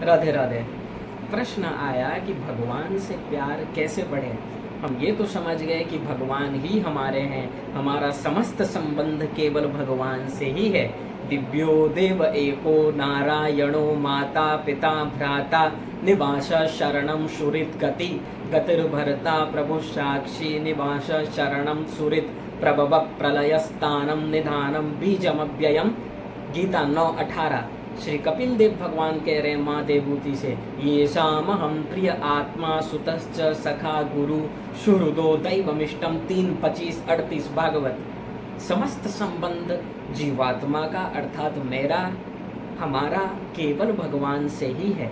राधे राधे। प्रश्न आया कि भगवान से प्यार कैसे बढ़े। हम ये तो समझ गए कि भगवान ही हमारे हैं, हमारा समस्त संबंध केवल भगवान से ही है। दिव्यो देव एको नारायणो माता पिता भ्राता निवास शरणम सुरित गति गतिर्भरता प्रभु साक्षी निवास शरणम सुरित प्रभव प्रलयस्थानम निधानम बीजमव्ययम। गीता 9:18। श्री कपिल देव भगवान कह रहे हैं माँ देवभूति से, ये शाम हम प्रिय आत्मा सुतश्च सखा गुरु सुहृदो दैवमिष्टम। 3:25-38 भागवत। समस्त संबंध जीवात्मा का अर्थात मेरा हमारा केवल भगवान से ही है।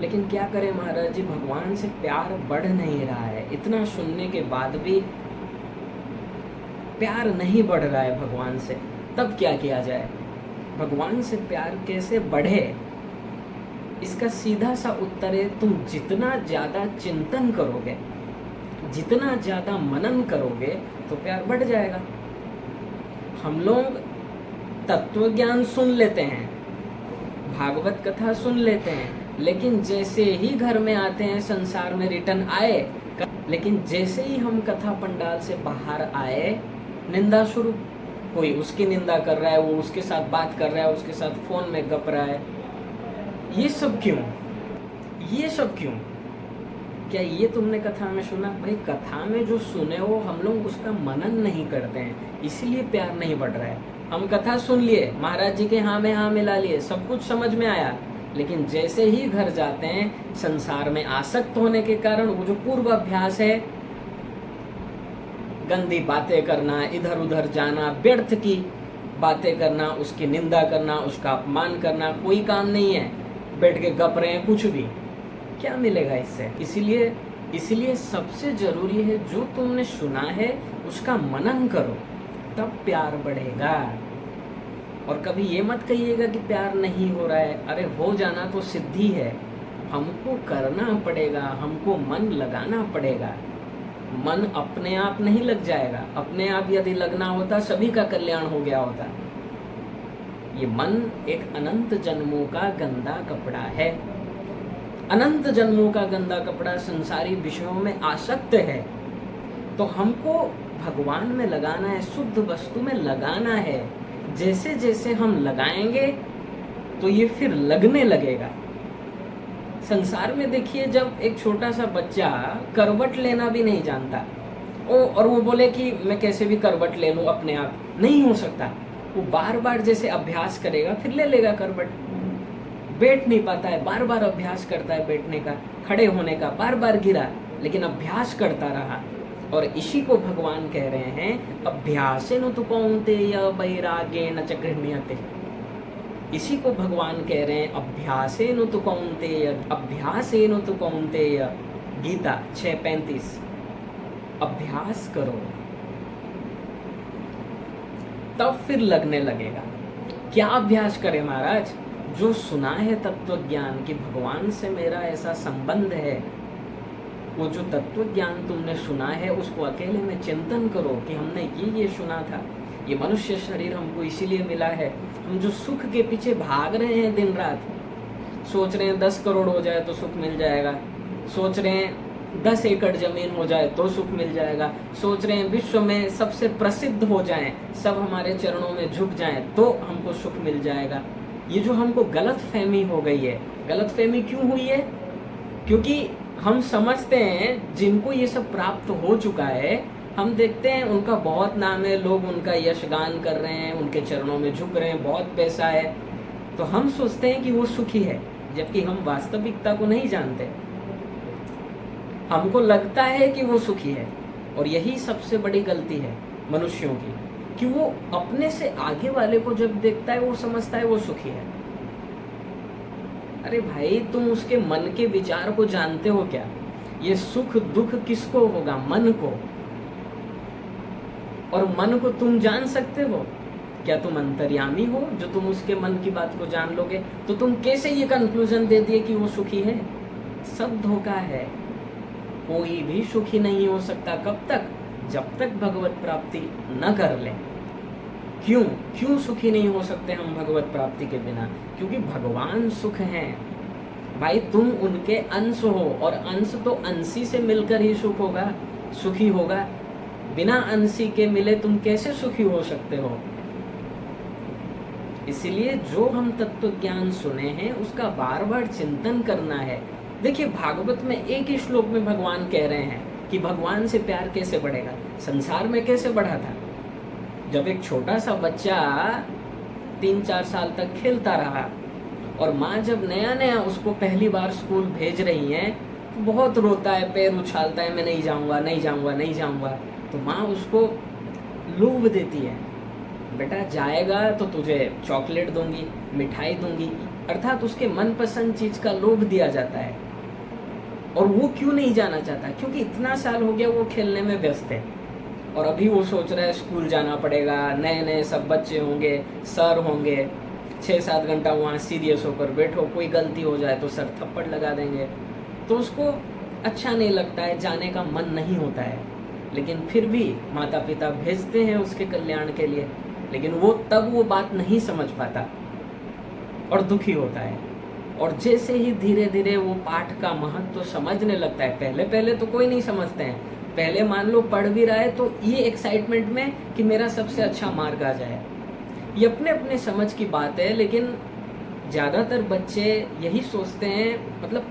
लेकिन क्या करें महाराज जी, भगवान से प्यार बढ़ नहीं रहा है। इतना सुनने के बाद भी प्यार नहीं बढ़ रहा है भगवान से। तब क्या किया जाए? भगवान से प्यार कैसे बढ़े? इसका सीधा सा उत्तर है, तुम जितना ज़्यादा चिंतन करोगे, जितना ज़्यादा मनन करोगे तो प्यार बढ़ जाएगा। हम लोग तत्व ज्ञान सुन लेते हैं, भागवत कथा सुन लेते हैं, लेकिन जैसे ही घर में आते हैं, संसार में रिटर्न आए, लेकिन जैसे ही हम कथा पंडाल से बाहर आए, निंदा शुरू। कोई उसकी निंदा कर रहा है, वो उसके साथ बात कर रहा है, उसके साथ फोन में गप रहा है। ये सब क्यों? ये सब क्यों? क्या ये तुमने कथा में सुना? भाई कथा में जो सुने हो हम लोग उसका मनन नहीं करते हैं, इसलिए प्यार नहीं बढ़ रहा है। हम कथा सुन लिए, महाराज जी के हाँ में हाँ मिला लिए, सब कुछ समझ में आया, लेकिन जैसे ही घर जाते हैं, संसार में आसक्त होने के कारण वो जो पूर्व अभ्यास है, गंदी बातें करना, इधर उधर जाना, व्यर्थ की बातें करना, उसकी निंदा करना, उसका अपमान करना, कोई काम नहीं है। बैठ के गप रहे हैं, कुछ भी, क्या मिलेगा इससे? इसीलिए सबसे जरूरी है जो तुमने सुना है उसका मनन करो, तब प्यार बढ़ेगा। और कभी ये मत कहिएगा कि प्यार नहीं हो रहा है। अरे हो जाना तो सिद्धि है, हमको करना पड़ेगा, हमको मन लगाना पड़ेगा। मन अपने आप नहीं लग जाएगा। अपने आप यदि लगना होता सभी का कल्याण हो गया होता। ये मन एक अनंत जन्मों का गंदा कपड़ा है। अनंत जन्मों का गंदा कपड़ा संसारी विषयों में आसक्त है। तो हमको भगवान में लगाना है, शुद्ध वस्तु में लगाना है। जैसे जैसे हम लगाएंगे तो ये फिर लगने लगेगा। संसार में देखिए, जब एक छोटा सा बच्चा करवट लेना भी नहीं जानता और वो बोले कि मैं कैसे भी करवट ले लूँ अपने आप, नहीं हो सकता। वो बार बार जैसे अभ्यास करेगा फिर ले लेगा करवट। बैठ नहीं पाता है, बार बार अभ्यास करता है बैठने का, खड़े होने का, बार बार गिरा, लेकिन अभ्यास करता रहा। और इसी को भगवान कह रहे हैं, अभ्यासेन तु कौन्तेय वैराग्येन च गृह्णीयते। इसी को भगवान कह रहे हैं, अभ्यासेन तु कौन्तेय, अभ्यासेन तु कौन्तेय। गीता 6:35। अभ्यास करो तब फिर लगने लगेगा। क्या अभ्यास करें महाराज? जो सुना है तत्व ज्ञान कि भगवान से मेरा ऐसा संबंध है, वो जो तत्व ज्ञान तुमने सुना है उसको अकेले में चिंतन करो कि हमने ये सुना था। ये मनुष्य शरीर हमको इसीलिए मिला है। हम जो सुख के पीछे भाग रहे हैं दिन रात, सोच रहे हैं 10 करोड़ हो जाए तो सुख मिल जाएगा, सोच रहे हैं 10 एकड़ जमीन हो जाए तो सुख मिल जाएगा, सोच रहे हैं विश्व में सबसे प्रसिद्ध हो जाएं, सब हमारे चरणों में झुक जाएं तो हमको सुख मिल जाएगा। ये जो हमको गलत फहमी हो गई है। गलत फहमी क्यों हुई है? क्योंकि हम समझते हैं जिनको ये सब प्राप्त हो चुका है, हम देखते हैं उनका बहुत नाम है, लोग उनका यशगान कर रहे हैं, उनके चरणों में झुक रहे हैं, बहुत पैसा है, तो हम सोचते हैं कि वो सुखी है, जबकि हम वास्तविकता को नहीं जानते। हमको लगता है कि वो सुखी है, और यही सबसे बड़ी गलती है मनुष्यों की, कि वो अपने से आगे वाले को जब देखता है वो समझता है वो सुखी है। अरे भाई, तुम उसके मन के विचार को जानते हो क्या? ये सुख दुख किसको होगा? मन को। और मन को तुम जान सकते हो क्या? तुम अंतर्यामी हो जो तुम उसके मन की बात को जान लोगे? तो तुम कैसे ये कंक्लूजन दे दिए कि वो सुखी है? सब धोखा है। कोई भी सुखी नहीं हो सकता। कब तक? जब तक भगवत प्राप्ति न कर ले। क्यों सुखी नहीं हो सकते हम भगवत प्राप्ति के बिना? क्योंकि भगवान सुख हैं। भाई तुम उनके अंश हो, और अंश तो अंशी से मिलकर ही सुख होगा, सुखी होगा। बिना अंशी के मिले तुम कैसे सुखी हो सकते हो? इसलिए जो हम तत्व ज्ञान सुने हैं उसका बार बार चिंतन करना है। देखिए भागवत में एक ही श्लोक में भगवान कह रहे हैं कि भगवान से प्यार कैसे बढ़ेगा। संसार में कैसे बढ़ा था? जब एक छोटा सा बच्चा 3-4 साल तक खेलता रहा और माँ जब नया नया उसको पहली बार स्कूल भेज रही है तो बहुत रोता है, पैर उछालता है, मैं नहीं जाऊँगा, नहीं जाऊँगा, नहीं जाऊँगा। तो माँ उसको लोभ देती है, बेटा जाएगा तो तुझे चॉकलेट दूंगी, मिठाई दूंगी, अर्थात उसके मनपसंद चीज का लोभ दिया जाता है। और वो क्यों नहीं जाना चाहता? क्योंकि इतना साल हो गया वो खेलने में व्यस्त है, और अभी वो सोच रहा है स्कूल जाना पड़ेगा, नए नए सब बच्चे होंगे, सर होंगे, 6-7 घंटा वहाँ सीरियस होकर बैठो, कोई गलती हो जाए तो सर थप्पड़ लगा देंगे। तो उसको अच्छा नहीं लगता है, जाने का मन नहीं होता है, लेकिन फिर भी माता पिता भेजते हैं उसके कल्याण के लिए। लेकिन वो तब वो बात नहीं समझ पाता और दुखी होता है। और जैसे ही धीरे धीरे वो पाठ का महत्व तो समझने लगता है, पहले पहले तो कोई नहीं समझते हैं, पहले मान लो पढ़ भी रहा है तो ये एक्साइटमेंट में कि मेरा सबसे अच्छा मार्क आ जाए, ये अपने अपने समझ की बात है। लेकिन ज़्यादातर बच्चे यही सोचते हैं, मतलब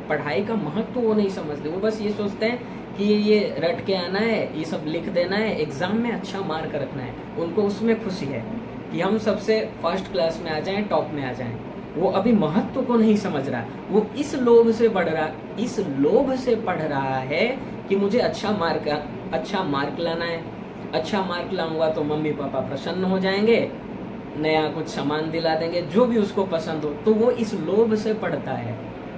पढ़ाई का महत्व वो नहीं समझते, वो बस ये सोचते हैं कि ये रट के आना है, ये सब लिख देना है, एग्ज़ाम में अच्छा मार्क रखना है। उनको उसमें खुशी है कि हम सबसे फर्स्ट क्लास में आ जाएं, टॉप में आ जाएं। वो अभी महत्व को नहीं समझ रहा, वो इस लोभ से पढ़ रहा है कि मुझे अच्छा मार्क लाना है, अच्छा मार्क लाऊंगा तो मम्मी पापा प्रसन्न हो जाएंगे, नया कुछ सामान दिला देंगे, जो भी उसको पसंद हो। तो वो इस लोभ से पढ़ता है,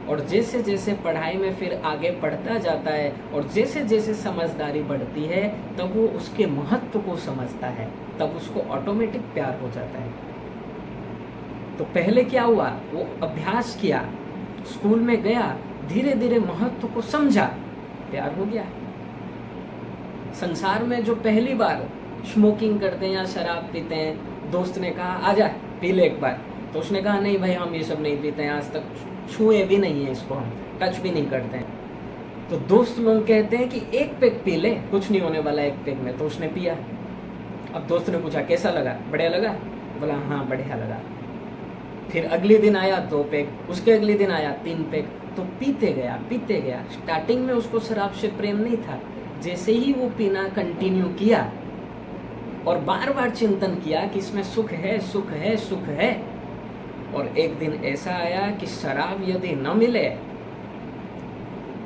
और जैसे जैसे पढ़ाई में फिर आगे बढ़ता जाता है और जैसे जैसे समझदारी बढ़ती है तब वो उसके महत्व को समझता है, तब उसको ऑटोमेटिक प्यार हो जाता है। तो पहले क्या हुआ, वो अभ्यास किया, स्कूल में गया, धीरे धीरे महत्व को समझा, प्यार हो गया। संसार में जो पहली बार स्मोकिंग करते हैं या शराब पीते हैं, दोस्त ने कहा आजा पी ले एक बार, तो उसने कहा नहीं भाई हम ये सब नहीं पीते हैं, आज तक छुए भी नहीं है इसको, हम टच भी नहीं करते हैं। तो दोस्त लोग कहते हैं कि एक पैक पी ले, कुछ नहीं होने वाला एक पैक में। तो उसने पिया। अब दोस्त ने पूछा कैसा लगा, बढ़िया लगा? बोला हाँ बढ़िया लगा। फिर अगले दिन आया 2 पैक, उसके अगले दिन आया 3 पैक। तो पीते गया। स्टार्टिंग में उसको शराब से प्रेम नहीं था, जैसे ही वो पीना कंटिन्यू किया और बार बार चिंतन किया कि इसमें सुख है, सुख है, सुख है, और एक दिन ऐसा आया कि शराब यदि न मिले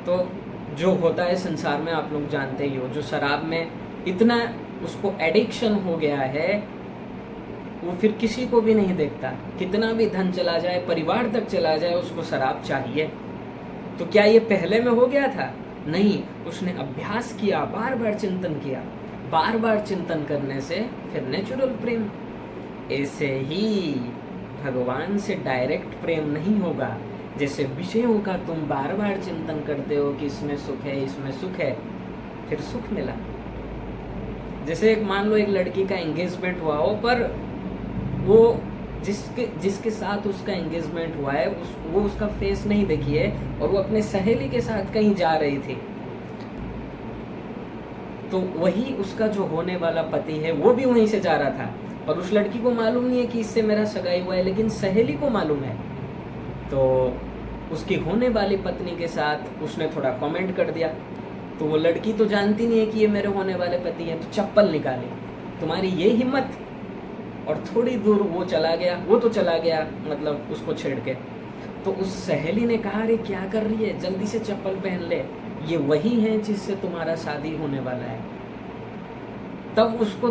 तो जो होता है संसार में आप लोग जानते ही हो, जो शराब में इतना उसको एडिक्शन हो गया है वो फिर किसी को भी नहीं देखता, कितना भी धन चला जाए, परिवार तक चला जाए, उसको शराब चाहिए। तो क्या ये पहले में हो गया था? नहीं, उसने अभ्यास किया, बार बार चिंतन किया, बार बार चिंतन करने से फिर नेचुरल प्रेम। ऐसे ही भगवान से डायरेक्ट प्रेम नहीं होगा, जैसे विषयों का तुम बार बार चिंतन करते हो कि इसमें सुख है, इसमें सुख है, फिर सुख मिला। जैसे एक मान लो एक लड़की का एंगेजमेंट हुआ हो, पर वो जिसके साथ उसका एंगेजमेंट हुआ है वो उसका फेस नहीं देखी है और वो अपने सहेली के साथ कहीं जा रही थी, तो वही उसका जो होने वाला पति है वो भी वहीं से जा रहा था, पर उस लड़की को मालूम नहीं है कि इससे मेरा सगाई हुआ है, लेकिन सहेली को मालूम है। तो उसकी होने वाली पत्नी के साथ उसने थोड़ा कमेंट कर दिया, तो वो लड़की तो जानती नहीं है कि ये मेरे होने वाले पति हैं, तो चप्पल निकाली, तुम्हारी ये हिम्मत। और थोड़ी दूर वो तो चला गया मतलब उसको छेड़ के। तो उस सहेली ने कहा अरे क्या कर रही है, जल्दी से चप्पल पहन ले, ये वही है जिससे तुम्हारा शादी होने वाला है। तब उसको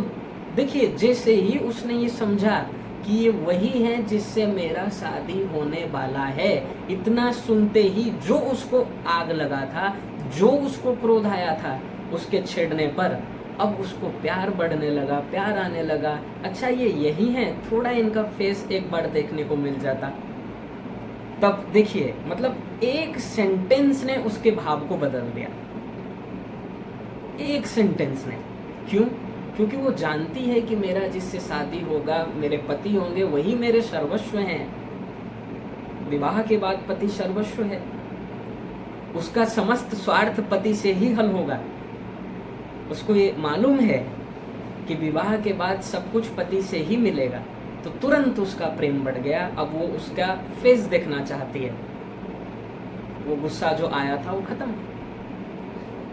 देखिए, जैसे ही उसने ये समझा कि ये वही है जिससे मेरा शादी होने वाला है, इतना सुनते ही जो उसको आग लगा था, जो उसको क्रोध आया था उसके छेड़ने पर, अब उसको प्यार बढ़ने लगा, प्यार आने लगा। अच्छा ये यही है, थोड़ा इनका फेस एक बार देखने को मिल जाता। तब देखिए, मतलब एक सेंटेंस ने उसके भाव को बदल दिया, एक सेंटेंस ने। क्यों? क्योंकि वो जानती है कि मेरा जिससे शादी होगा, मेरे पति होंगे, वही मेरे सर्वस्व हैं, विवाह के बाद पति सर्वस्व है, उसका समस्त स्वार्थ पति से ही हल होगा। उसको ये मालूम है कि विवाह के बाद सब कुछ पति से ही मिलेगा, तो तुरंत उसका प्रेम बढ़ गया। अब वो उसका फेस देखना चाहती है, वो गुस्सा जो आया था वो खत्म।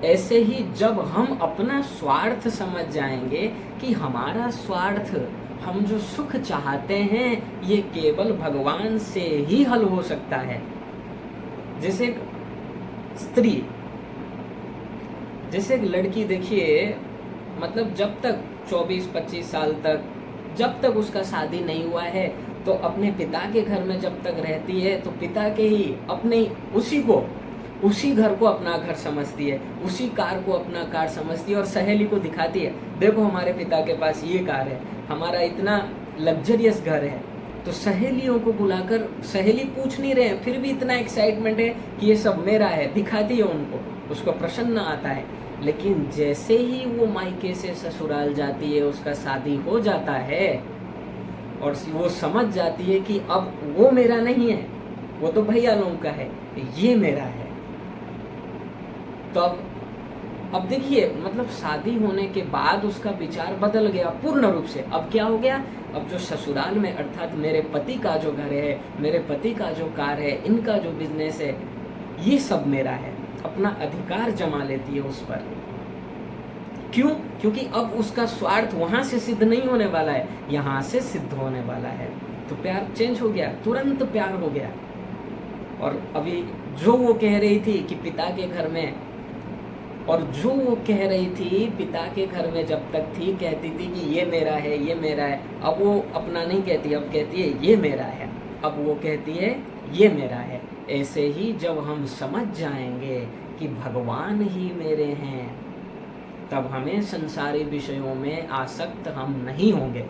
ऐसे ही जब हम अपना स्वार्थ समझ जाएंगे कि हमारा स्वार्थ, हम जो सुख चाहते हैं, ये केवल भगवान से ही हल हो सकता है। जैसे एक स्त्री, जैसे एक लड़की देखिए, मतलब जब तक 24-25 साल तक, जब तक उसका शादी नहीं हुआ है, तो अपने पिता के घर में जब तक रहती है, तो पिता के ही अपने उसी घर को अपना घर समझती है, उसी कार को अपना कार समझती है, और सहेली को दिखाती है, देखो हमारे पिता के पास ये कार है, हमारा इतना लग्जरियस घर है। तो सहेलियों को बुलाकर, सहेली पूछ नहीं रहे हैं, फिर भी इतना एक्साइटमेंट है कि ये सब मेरा है, दिखाती है उनको, उसको प्रसन्न आता है। लेकिन जैसे ही वो मायके से ससुराल जाती है, उसका शादी हो जाता है, और वो समझ जाती है कि अब वो मेरा नहीं है, वो तो भैया लोगों का है, ये मेरा है। तो अब देखिए, मतलब शादी होने के बाद उसका विचार बदल गया पूर्ण रूप से। अब क्या हो गया, अब जो ससुराल में, अर्थात मेरे पति का जो घर है, मेरे पति का जो कार है, इनका जो बिजनेस है, ये सब मेरा है। अपना अधिकार जमा लेती है उस पर। क्यों? क्योंकि अब उसका स्वार्थ वहां से सिद्ध नहीं होने वाला है, यहाँ से सिद्ध होने वाला है। तो प्यार चेंज हो गया, तुरंत प्यार हो गया। और अभी जो वो कह रही थी कि पिता के घर में, और जो वो कह रही थी पिता के घर में जब तक थी, कहती थी कि ये मेरा है, ये मेरा है, अब वो अपना नहीं कहती, अब कहती है ये मेरा है। अब वो कहती है ये मेरा है। ऐसे ही जब हम समझ जाएंगे कि भगवान ही मेरे हैं, तब हमें संसारी विषयों में आसक्त हम नहीं होंगे।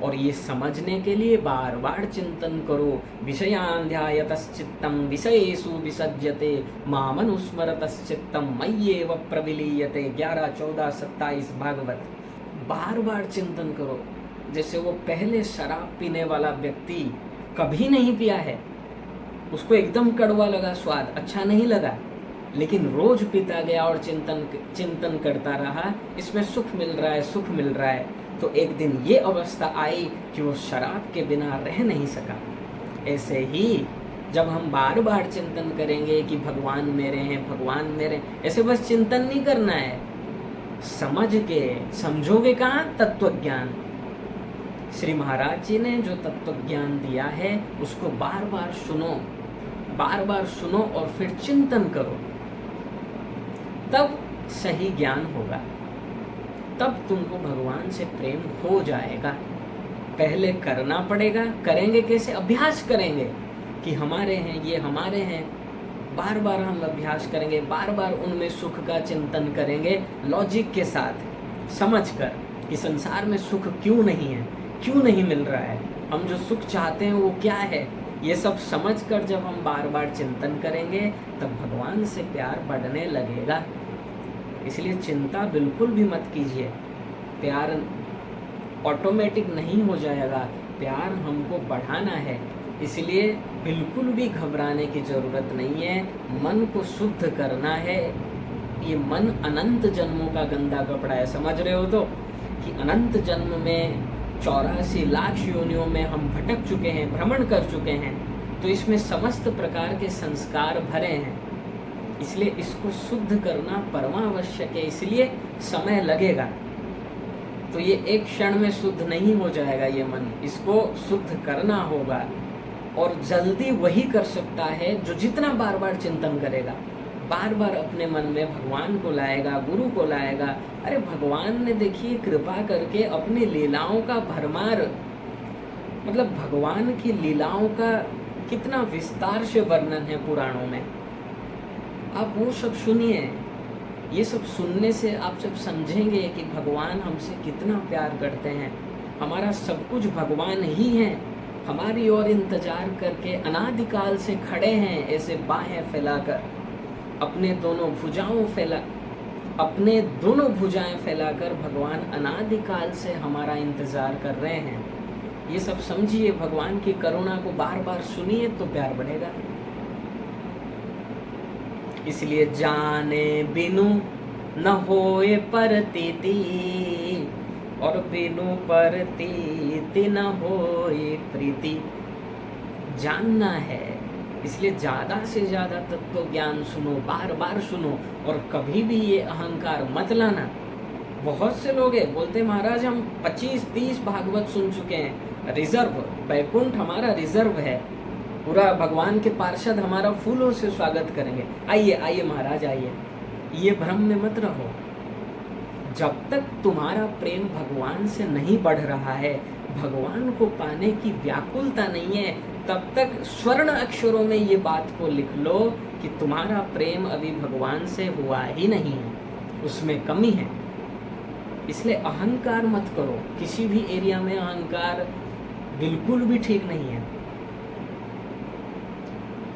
और ये समझने के लिए बार बार चिंतन करो। विषयान्ध्यायतश्चित्तम विषयेषु विसज्यते मामनुस्मरतश्चित्तम मय्येव प्रविलीयते। 11, 14, 27 भागवत। बार बार चिंतन करो। जैसे वो पहले शराब पीने वाला व्यक्ति कभी नहीं पिया है, उसको एकदम कड़वा लगा, स्वाद अच्छा नहीं लगा, लेकिन रोज पीता गया और चिंतन करता रहा, इसमें सुख मिल रहा है, सुख मिल रहा है। तो एक दिन ये अवस्था आई कि वो शराब के बिना रह नहीं सका। ऐसे ही जब हम बार बार चिंतन करेंगे कि भगवान मेरे हैं, भगवान मेरे, ऐसे बस चिंतन नहीं करना है, समझ के, समझोगे कहाँ? तत्वज्ञान। श्री महाराज जी ने जो तत्वज्ञान दिया है उसको बार बार सुनो, बार बार सुनो और फिर चिंतन करो, तब सही ज्ञान होगा, तब तुमको भगवान से प्रेम हो जाएगा। पहले करना पड़ेगा। करेंगे कैसे? अभ्यास करेंगे कि हमारे हैं, ये हमारे हैं। बार बार हम अभ्यास करेंगे, बार बार उनमें सुख का चिंतन करेंगे, लॉजिक के साथ समझकर कि संसार में सुख क्यों नहीं है, क्यों नहीं मिल रहा है, हम जो सुख चाहते हैं वो क्या है। ये सब समझकर जब हम बार बार चिंतन करेंगे, तब भगवान से प्यार बढ़ने लगेगा। इसलिए चिंता बिल्कुल भी मत कीजिए। प्यार ऑटोमेटिक नहीं हो जाएगा, प्यार हमको बढ़ाना है। इसलिए बिल्कुल भी घबराने की ज़रूरत नहीं है। मन को शुद्ध करना है। ये मन अनंत जन्मों का गंदा कपड़ा है, समझ रहे हो? तो कि अनंत जन्म में 84 लाख योनियों में हम भटक चुके हैं, भ्रमण कर चुके हैं, तो इसमें समस्त प्रकार के संस्कार भरे हैं। इसलिए इसको शुद्ध करना परमावश्यक है, इसलिए समय लगेगा। तो ये एक क्षण में शुद्ध नहीं हो जाएगा ये मन, इसको शुद्ध करना होगा। और जल्दी वही कर सकता है जो जितना बार बार चिंतन करेगा, बार बार अपने मन में भगवान को लाएगा, गुरु को लाएगा। अरे भगवान ने देखिए कृपा करके अपनी लीलाओं का भरमार, मतलब भगवान की लीलाओं का कितना विस्तार से वर्णन है पुराणों में। आप वो सब सुनिए। ये सब सुनने से आप जब समझेंगे कि भगवान हमसे कितना प्यार करते हैं, हमारा सब कुछ भगवान ही है, हमारी ओर इंतजार करके अनादिकाल से खड़े हैं, ऐसे बाहें फैलाकर, अपने दोनों भुजाएं फैलाकर भगवान अनादिकाल से हमारा इंतजार कर रहे हैं। ये सब समझिए, भगवान की करुणा को बार बार सुनिए तो प्यार बढ़ेगा। इसलिए जाने बिनु न होए परतीति, और बिनु परतीति न होए प्रीति। जानना है, इसलिए ज़्यादा से ज़्यादा तत्व ज्ञान सुनो, बार बार सुनो, और कभी भी ये अहंकार मत लाना। बहुत से लोग हैं बोलते महाराज हम 25-30 भागवत सुन चुके हैं, रिजर्व, बैकुंठ हमारा रिजर्व है, पूरा भगवान के पार्षद हमारा फूलों से स्वागत करेंगे। आइए आइए महाराज आइए। ये भ्रम में मत रहो। जब तक तुम्हारा प्रेम भगवान से नहीं बढ़ रहा है, भगवान को पाने की व्याकुलता नहीं है, तब तक स्वर्ण अक्षरों में ये बात को लिख लो कि तुम्हारा प्रेम अभी भगवान से हुआ ही नहीं है, उसमें कमी है। इसलिए अहंकार मत करो, किसी भी एरिया में अहंकार बिल्कुल भी ठीक नहीं है।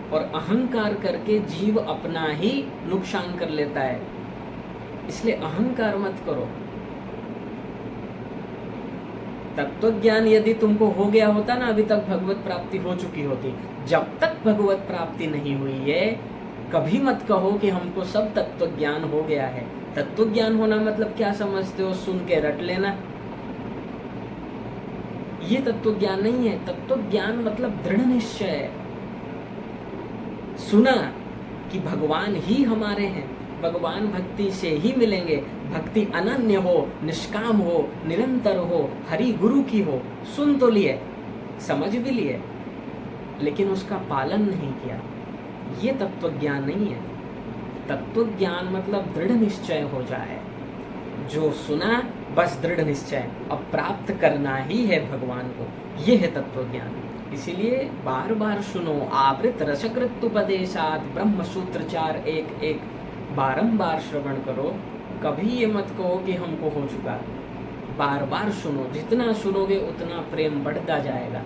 और अहंकार करके जीव अपना ही नुकसान कर लेता है, इसलिए अहंकार मत करो। तत्व ज्ञान यदि तुमको हो गया होता ना, अभी तक भगवत प्राप्ति हो चुकी होती। जब तक भगवत प्राप्ति नहीं हुई है, कभी मत कहो कि हमको सब तत्व ज्ञान हो गया है। तत्व ज्ञान होना मतलब क्या समझते हो? सुन के रट लेना, ये तत्व ज्ञान नहीं है। तत्व ज्ञान मतलब दृढ़ निश्चय। सुना कि भगवान ही हमारे हैं, भगवान भक्ति से ही मिलेंगे, भक्ति अनन्य हो, निष्काम हो, निरंतर हो, हरि गुरु की हो। सुन तो लिए, समझ भी लिए, लेकिन उसका पालन नहीं किया। ये तत्व ज्ञान नहीं है। तत्व ज्ञान मतलब दृढ़ निश्चय हो जाए, जो सुना बस दृढ़ निश्चय, अब प्राप्त करना ही है भगवान को, ये है तत्व ज्ञान। इसीलिए बार बार सुनो। आवृत रसकृत्युपदेशात् ब्रह्म सूत्रचार 1:1 बारंबार श्रवण करो। कभी ये मत कहो कि हमको हो चुका। बार बार सुनो, जितना सुनोगे उतना प्रेम बढ़ता जाएगा।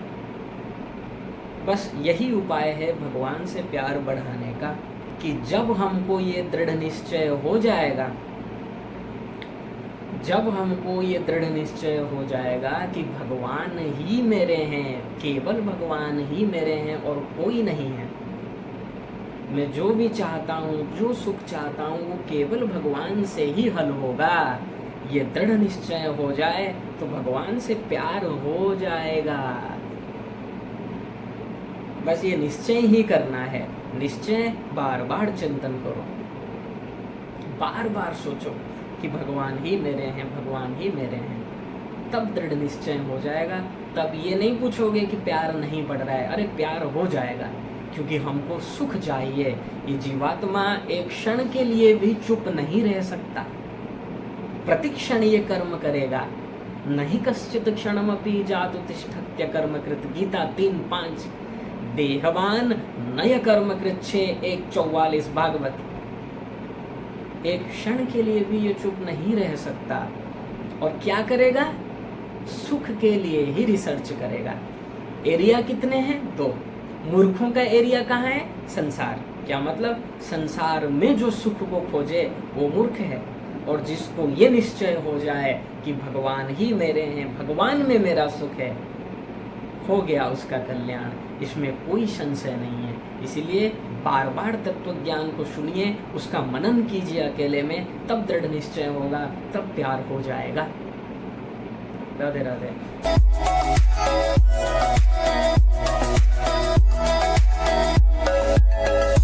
बस यही उपाय है भगवान से प्यार बढ़ाने का, कि जब हमको ये दृढ़ निश्चय हो जाएगा, जब हमको ये दृढ़ निश्चय हो जाएगा कि भगवान ही मेरे हैं, केवल भगवान ही मेरे हैं और कोई नहीं है, मैं जो भी चाहता हूँ, जो सुख चाहता हूँ, वो केवल भगवान से ही हल होगा, ये दृढ़ निश्चय हो जाए तो भगवान से प्यार हो जाएगा। बस ये निश्चय ही करना है। निश्चय बार बार चिंतन करो, बार बार सोचो कि भगवान ही मेरे हैं, भगवान ही मेरे हैं, तब दृढ़ निश्चय हो जाएगा। तब ये नहीं पूछोगे कि प्यार नहीं बढ़ रहा है, अरे प्यार हो जाएगा, क्योंकि हमको सुख चाहिए। ये जीवात्मा एक क्षण के लिए भी चुप नहीं रह सकता, प्रतिक्षण ये कर्म करेगा। नहीं कश्चित क्षणमपि जातु तिष्ठत्य कर्मकृत, गीता 3:5। देहवान नय कर्मकृत 6:1-44 भागवत। एक क्षण के लिए भी ये चुप नहीं रह सकता, और क्या करेगा? सुख के लिए ही रिसर्च करेगा। एरिया कितने हैं? 2। मूर्खों का एरिया कहाँ है? संसार। क्या मतलब? संसार में जो सुख को खोजे वो मूर्ख है, और जिसको ये निश्चय हो जाए कि भगवान ही मेरे हैं, भगवान में मेरा सुख है, हो गया उसका कल्याण। इसमें कोई संशय नहीं है। इसीलिए बार बार तत्व ज्ञान को सुनिए, उसका मनन कीजिए अकेले में, तब दृढ़ निश्चय होगा, तब प्यार हो जाएगा। राधे राधे।